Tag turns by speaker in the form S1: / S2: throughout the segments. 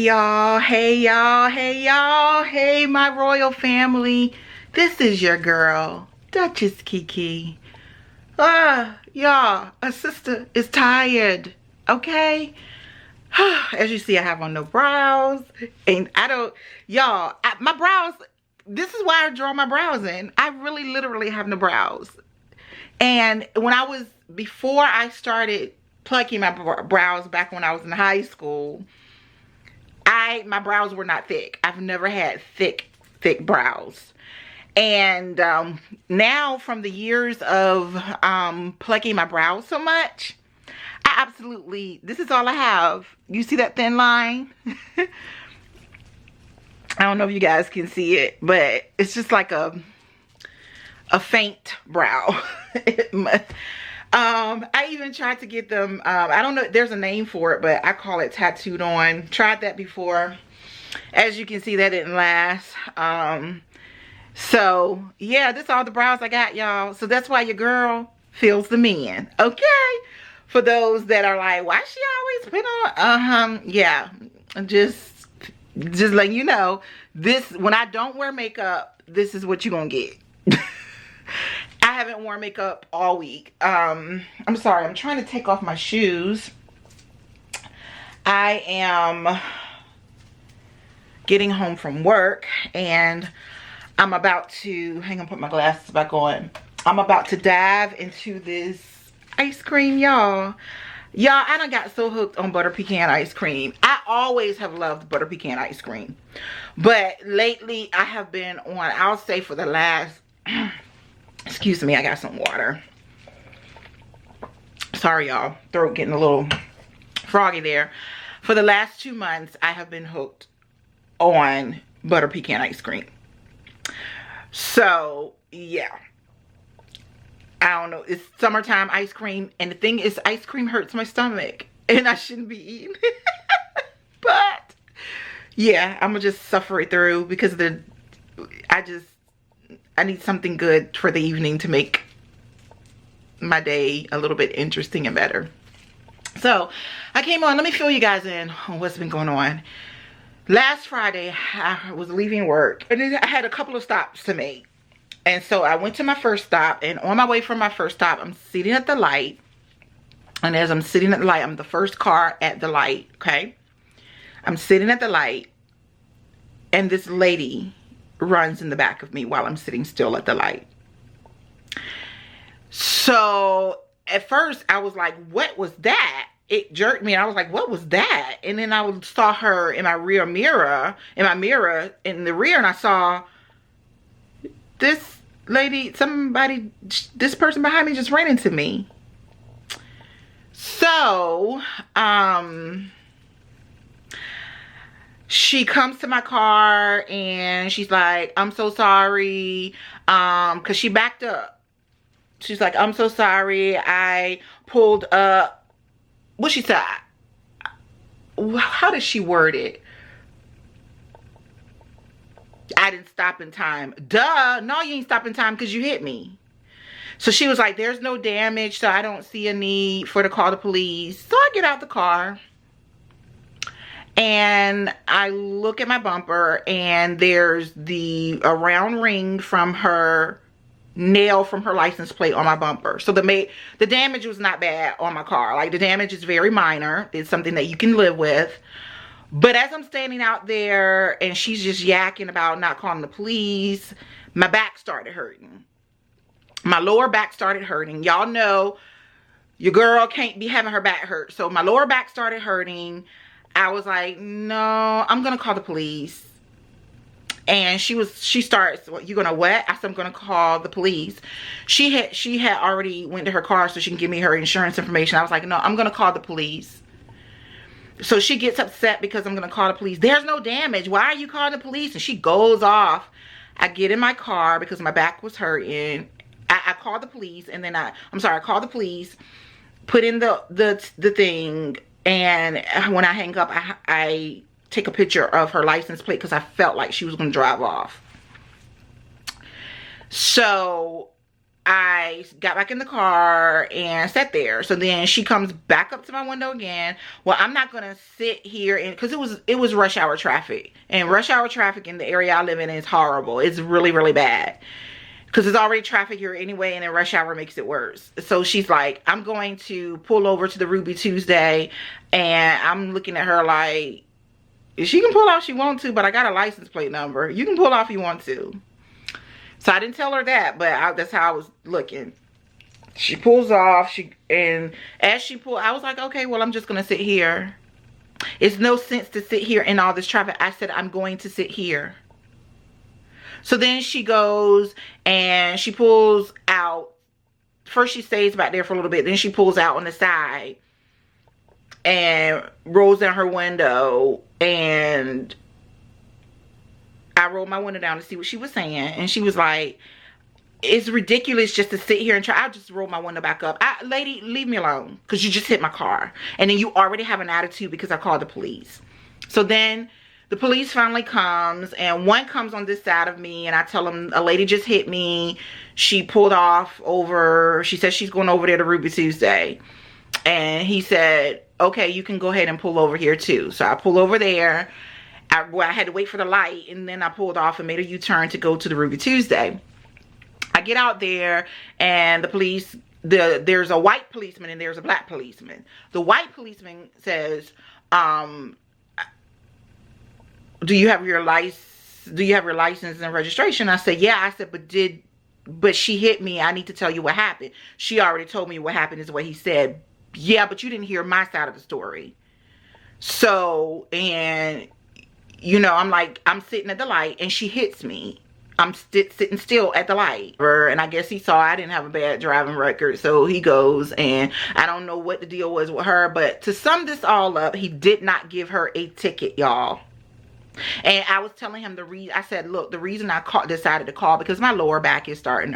S1: y'all, hey y'all, hey y'all, hey my royal family. This is your girl, Duchess Kiki. Y'all, a sister is tired, okay? As you see, I have on no brows, and I don't, y'all, my brows, this is why I draw my brows in. I really literally have no brows. And before I started plucking my brows back when I was in high school, my brows were not thick. I've never had thick brows. And now from the years of plucking my brows so much, this is all I have. You see that thin line? I don't know if you guys can see it, but it's just like a faint brow. I even tried to get them, I don't know, there's a name for it, but I call it tattooed on. Tried that before. As you can see, that didn't last. So yeah, this is all the brows I got, y'all. So that's why your girl feels the men, okay? For those that are like, why she always put on, yeah, just letting you know, when I don't wear makeup, this is what you're gonna get. I haven't worn makeup all week. I'm sorry, I'm trying to take off my shoes. I am getting home from work and I'm about to, hang on, put my glasses back on. I'm about to dive into this ice cream, y'all. Y'all, I done got so hooked on butter pecan ice cream. I always have loved butter pecan ice cream. But lately, I have been on, I'll say for the last, excuse me, I got some water. Sorry, y'all. Throat getting a little froggy there. For the last 2 months, I have been hooked on butter pecan ice cream. So, yeah. I don't know. It's summertime ice cream. And the thing is, ice cream hurts my stomach. And I shouldn't be eating it. But, yeah, I'm going to just suffer it through because I need something good for the evening to make my day a little bit interesting and better. So, I came on. Let me fill you guys in on what's been going on. Last Friday, I was leaving work, and I had a couple of stops to make. And so I went to my first stop, and on my way from my first stop, I'm sitting at the light. And as I'm sitting at the light, I'm the first car at the light, okay? I'm sitting at the light, and this lady runs in the back of me while I'm sitting still at the light. So at first, I was like, what was that? It jerked me, and I was like, what was that? And then I saw her in my rear mirror, in the rear, and I saw this lady, this person behind me just ran into me. So, she comes to my car, and she's like, I'm so sorry, because she backed up. She's like, I'm so sorry, I pulled up. What she said? How did she word it? I didn't stop in time. Duh. No, you ain't stop in time because you hit me. So she was like, there's no damage, so I don't see a need to call the police. So I get out the car. And I look at my bumper, and there's a round ring from her nail from her license plate on my bumper. So the damage was not bad on my car. Like, the damage is very minor. It's something that you can live with. But as I'm standing out there and she's just yakking about not calling the police, my back started hurting. My lower back started hurting. Y'all know your girl can't be having her back hurt. So my lower back started hurting. I was like, no, I'm going to call the police. And she starts, what, you gonna what? I said, I'm gonna call the police. She had already went to her car so she can give me her insurance information. I was like, no, I'm gonna call the police. So she gets upset because I'm gonna call the police. There's no damage. Why are you calling the police? And she goes off. I get in my car because my back was hurting. I called the police, and then I called the police, put in the thing, and when I hang up, I take a picture of her license plate because I felt like she was going to drive off. So I got back in the car and sat there. So then she comes back up to my window again. Well, I'm not gonna sit here and because it was rush hour traffic, and rush hour traffic in the area I live in is horrible. It's really, really bad because there's already traffic here anyway, and then rush hour makes it worse. So she's like, I'm going to pull over to the Ruby Tuesday, and I'm looking at her like, she can pull off if she wants to, but I got a license plate number. You can pull off if you want to. So I didn't tell her that, but that's how I was looking. She pulls off, and as she pulled, I was like, okay, well, I'm just gonna sit here. It's no sense to sit here in all this traffic. I said, I'm going to sit here. So then she goes and she pulls out. First she stays back there for a little bit, then she pulls out on the side and rolls down her window, and I rolled my window down to see what she was saying, and she was like, it's ridiculous just to sit here and try. I'll just roll my window back up. Lady, leave me alone, because you just hit my car, and then you already have an attitude because I called the police. So then the police finally comes, and one comes on this side of me, and I tell him a lady just hit me. She pulled off over. She says she's going over there to Ruby Tuesday, and he said, okay, you can go ahead and pull over here too. So I pull over there. I had to wait for the light, and then I pulled off and made a U-turn to go to the Ruby Tuesday. I get out there, and the police, there's a white policeman and there's a black policeman. The white policeman says, do you have your license and registration? I said, yeah. I said, but she hit me. I need to tell you what happened. She already told me what happened, is what he said. Yeah, but you didn't hear my side of the story. So, and you know, I'm sitting at the light, and she hits me. I'm sitting still at the light. And I guess he saw I didn't have a bad driving record. So he goes, and I don't know what the deal was with her. But to sum this all up, he did not give her a ticket, y'all. And I was telling him I said, look, the reason I decided to call, because my lower back started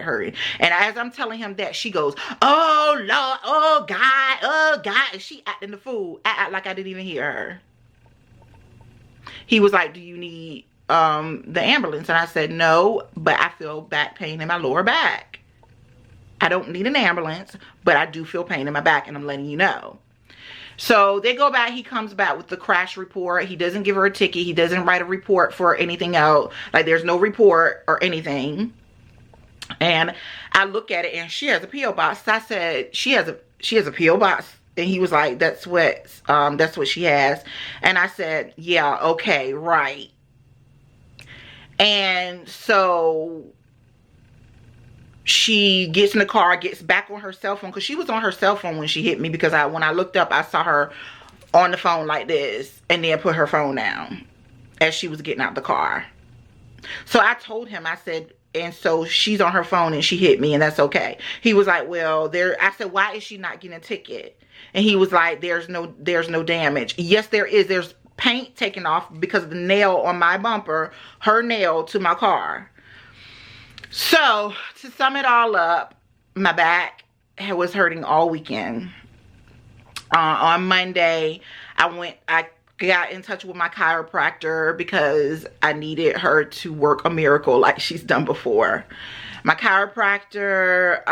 S1: hurting. And as I'm telling him that, she goes, oh, Lord, oh, God. And she acting the fool. Act like I didn't even hear her. He was like, do you need the ambulance? And I said, no, but I feel back pain in my lower back. I don't need an ambulance, but I do feel pain in my back, and I'm letting you know. So they go back. He comes back with the crash report. He doesn't give her a ticket. He doesn't write a report for anything else. Like, there's no report or anything. And I look at it, and she has a P.O. box. I said, she has a P.O. box. And he was like, that's what she has. And I said, yeah, okay, right. And so she gets in the car, gets back on her cell phone, because she was on her cell phone when she hit me, because when I looked up, I saw her on the phone like this, and then put her phone down as she was getting out the car. So I told him, I said, and so she's on her phone and she hit me, and that's okay. He was like, well, I said, why is she not getting a ticket? And he was like, there's no damage. Yes, there is. There's paint taken off because of the nail on my bumper, her nail to my car. So to sum it all up, my back was hurting all weekend. On Monday, I got in touch with my chiropractor because I needed her to work a miracle like she's done before. My chiropractor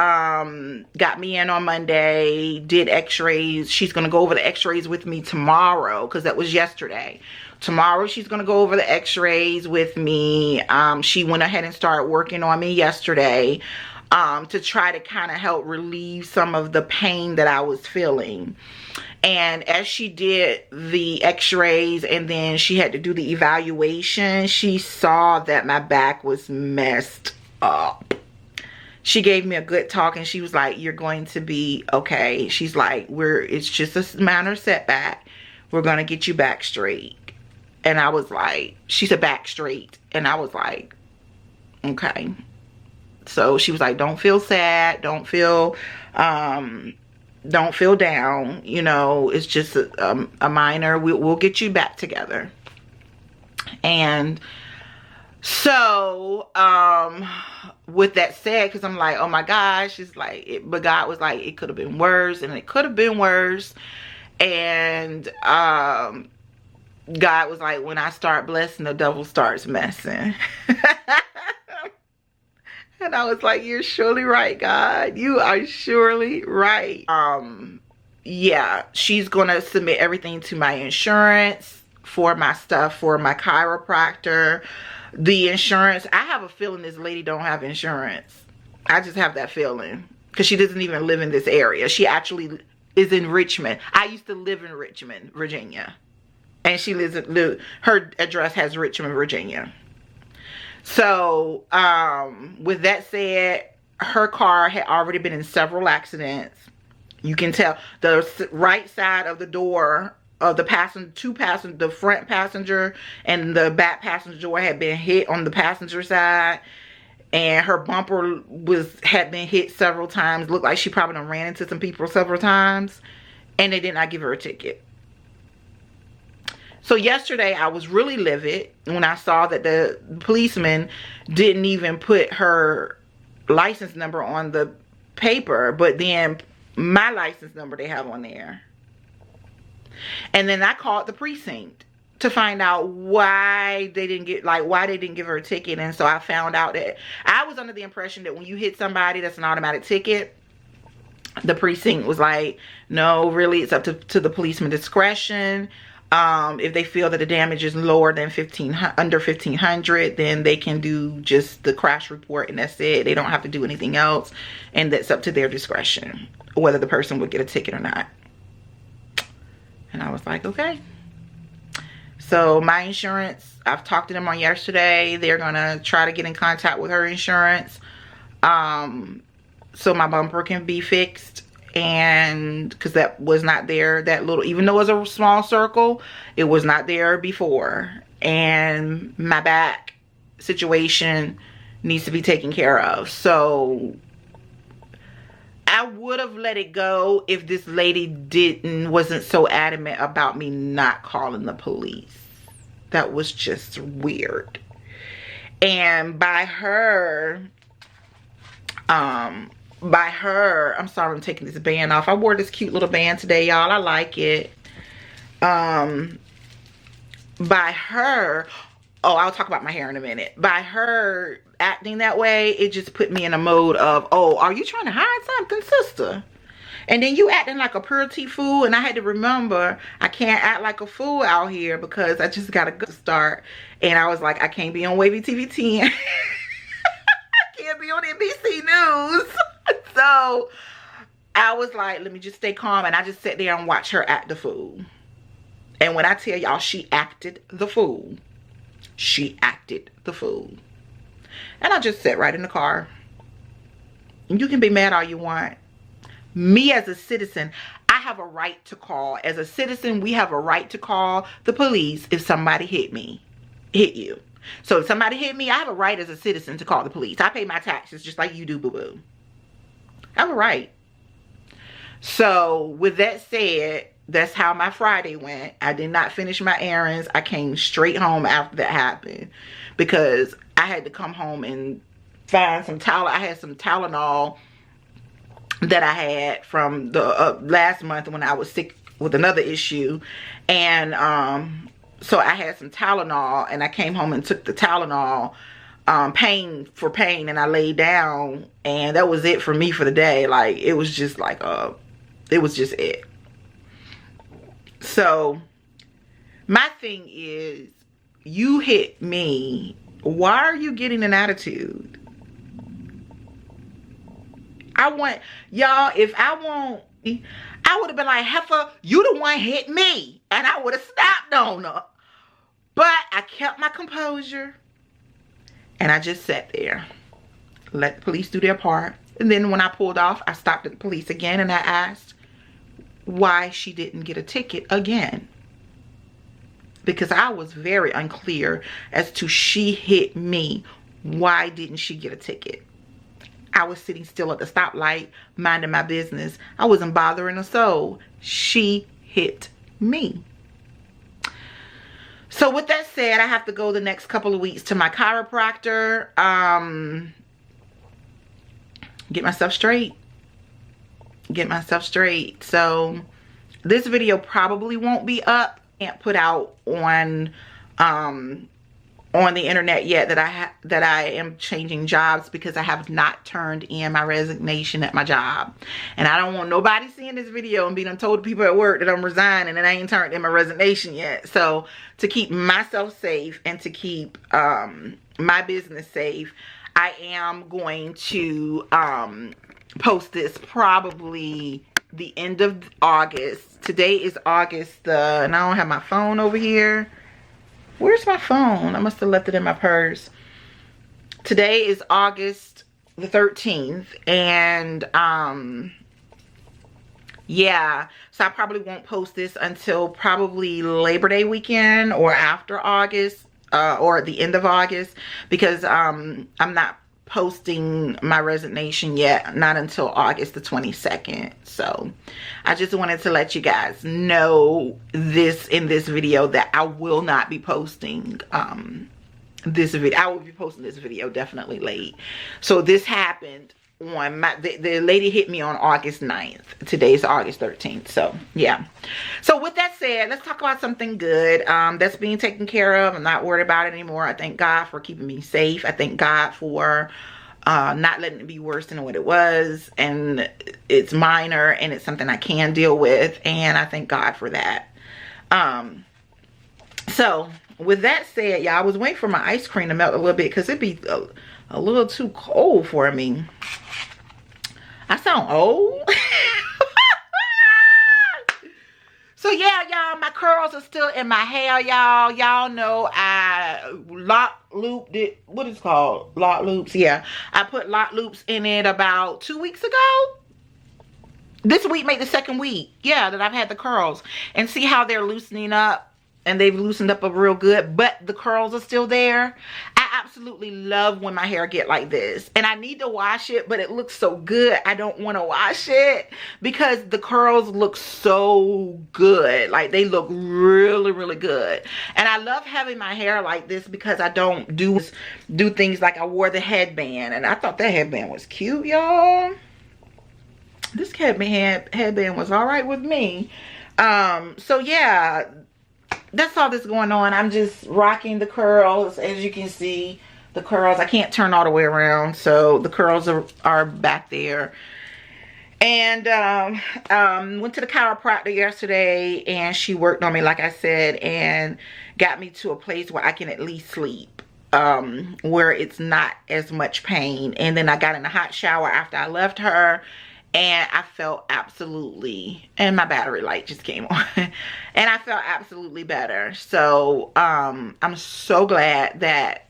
S1: got me in on Monday, did x-rays. She's going to go over the x-rays with me tomorrow, because that was yesterday. Tomorrow she's going to go over the x-rays with me. She went ahead and started working on me yesterday to try to kind of help relieve some of the pain that I was feeling. And as she did the x-rays, and then she had to do the evaluation, she saw that my back was messed up. She gave me a good talk, and she was like, you're going to be okay. She's like, it's just a minor setback. We're going to get you back straight. And I was like, she said back straight. And I was like, okay. So she was like, don't feel sad. Don't feel down. You know, it's just a minor. We'll get you back together. And so, with that said, because I'm like, oh my gosh, it's like, but God was like, it could have been worse, and it could have been worse. And, God was like, when I start blessing, the devil starts messing. And I was like, you're surely right, God. You are surely right. Yeah, she's gonna submit everything to my insurance for my stuff, for my chiropractor. The insurance, I have a feeling this lady don't have insurance. I just have that feeling, because she doesn't even live in this area. She actually is in Richmond. I used to live in Richmond, Virginia, and she lives in, her address has Richmond, Virginia. So with that said, her car had already been in several accidents. You can tell the right side of the door of the the front passenger and the back passenger door had been hit on the passenger side, and her bumper had been hit several times. Looked like she probably done ran into some people several times, and they did not give her a ticket. So yesterday I was really livid when I saw that the policeman didn't even put her license number on the paper, but then my license number they have on there. And then I called the precinct to find out why they didn't give her a ticket. And so I found out that I was under the impression that when you hit somebody, that's an automatic ticket. The precinct was like, no, really, it's up to the policeman's discretion. If they feel that the damage is lower than under 1,500, then they can do just the crash report, and that's it. They don't have to do anything else, and that's up to their discretion whether the person would get a ticket or not. And I was like, okay. So my insurance, I've talked to them on yesterday. They're gonna try to get in contact with her insurance, so my bumper can be fixed. And because that was not there, that little, even though it was a small circle, it was not there before. And my back situation needs to be taken care of. So I would have let it go if this lady wasn't so adamant about me not calling the police. That was just weird. And by her, I'm sorry, I'm taking this band off. I wore this cute little band today, y'all. I like it. By her, oh, I'll talk about my hair in a minute. By her acting that way, it just put me in a mode of, oh, are you trying to hide something, sister? And then you acting like a purity fool, and I had to remember I can't act like a fool out here because I just got a good start. And I was like, I can't be on Wavy TV 10. I can't be on NBC News. So I was like, let me just stay calm. And I just sat there and watched her act the fool. And when I tell y'all, she acted the fool. She acted the fool. And I just sat right in the car. And you can be mad all you want. Me as a citizen, I have a right to call. As a citizen, we have a right to call the police if somebody hit you. So if somebody hit me, I have a right as a citizen to call the police. I pay my taxes just like you do, boo-boo. I have a right. So with that said, that's how my Friday went. I did not finish my errands. I came straight home after that happened because I had to come home and find some I had some Tylenol that I had from the last month when I was sick with another issue. And so I had some Tylenol, and I came home and took the Tylenol, pain for pain, and I laid down, and that was it for me for the day. Like, it was just like, it was just it. So my thing is, you hit me. Why are you getting an attitude? Y'all, if I would have been like, heifer, you the one hit me. And I would have snapped on her. But I kept my composure. And I just sat there. Let the police do their part. And then when I pulled off, I stopped at the police again and I asked why she didn't get a ticket again. Because I was very unclear as to she hit me. Why didn't she get a ticket? I was sitting still at the stoplight, minding my business. I wasn't bothering a soul. She hit me. So with that said, I have to go the next couple of weeks to my chiropractor. Get myself straight. Get myself straight. So this video probably won't be up. Can't put out on on the internet yet that I am changing jobs, because I have not turned in my resignation at my job. And I don't want nobody seeing this video and being told people at work that I'm resigning and I ain't turned in my resignation yet. So to keep myself safe and to keep my business safe, I am going to post this probably the end of August. Today is August and I don't have my phone over here. Where's my phone? I must have left it in my purse. Today is August the 13th. And yeah, so I probably won't post this until probably Labor Day weekend or after August, or at the end of August, because I'm not posting my resignation yet, not until August the 22nd. So I just wanted to let you guys know this in this video, that I will not be posting this video. I will be posting this video definitely late. So this happened on the lady hit me on August 9th. Today's August 13th. So yeah. So with that said, let's talk about something good that's being taken care of. I'm not worried about it anymore. I thank God for keeping me safe. I thank God for not letting it be worse than what it was, and it's minor and it's something I can deal with, and I thank God for that. So with that said, y'all, I was waiting for my ice cream to melt a little bit because it'd be a little too cold for me. I sound old. So yeah, y'all, my curls are still in my hair, y'all. Y'all know I lock looped it. What is it called? Lock loops. Yeah, I put lock loops in it about 2 weeks ago. This week made the second week, yeah, that I've had the curls. And see how they're loosening up? And they've loosened up real good, but the curls are still there. I absolutely love when my hair get like this. And I need to wash it, but it looks so good. I don't want to wash it because the curls look so good. Like, they look really, really good. And I love having my hair like this because I don't do things like I wore the headband. And I thought that headband was cute, y'all. This headband was all right with me. So yeah, that's all that's going on. I'm just rocking the curls. As you can see, the curls, I can't turn all the way around, so the curls are back there. And went to the chiropractor yesterday, and she worked on me, like I said, and got me to a place where I can at least sleep, where it's not as much pain. And then I got in a hot shower after I left her, and I felt absolutely, and my battery light just came on, and I felt absolutely better. So I'm so glad that,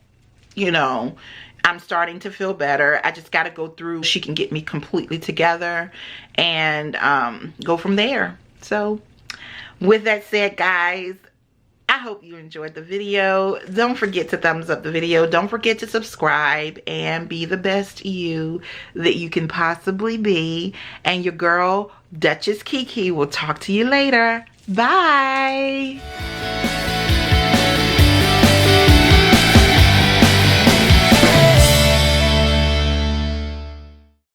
S1: you know, I'm starting to feel better. I just got to go through, she can get me completely together and go from there. So with that said, guys, I hope you enjoyed the video. Don't forget to thumbs up the video. Don't forget to subscribe and be the best you that you can possibly be. And your girl, Duchess Kiki, will talk to you later. Bye.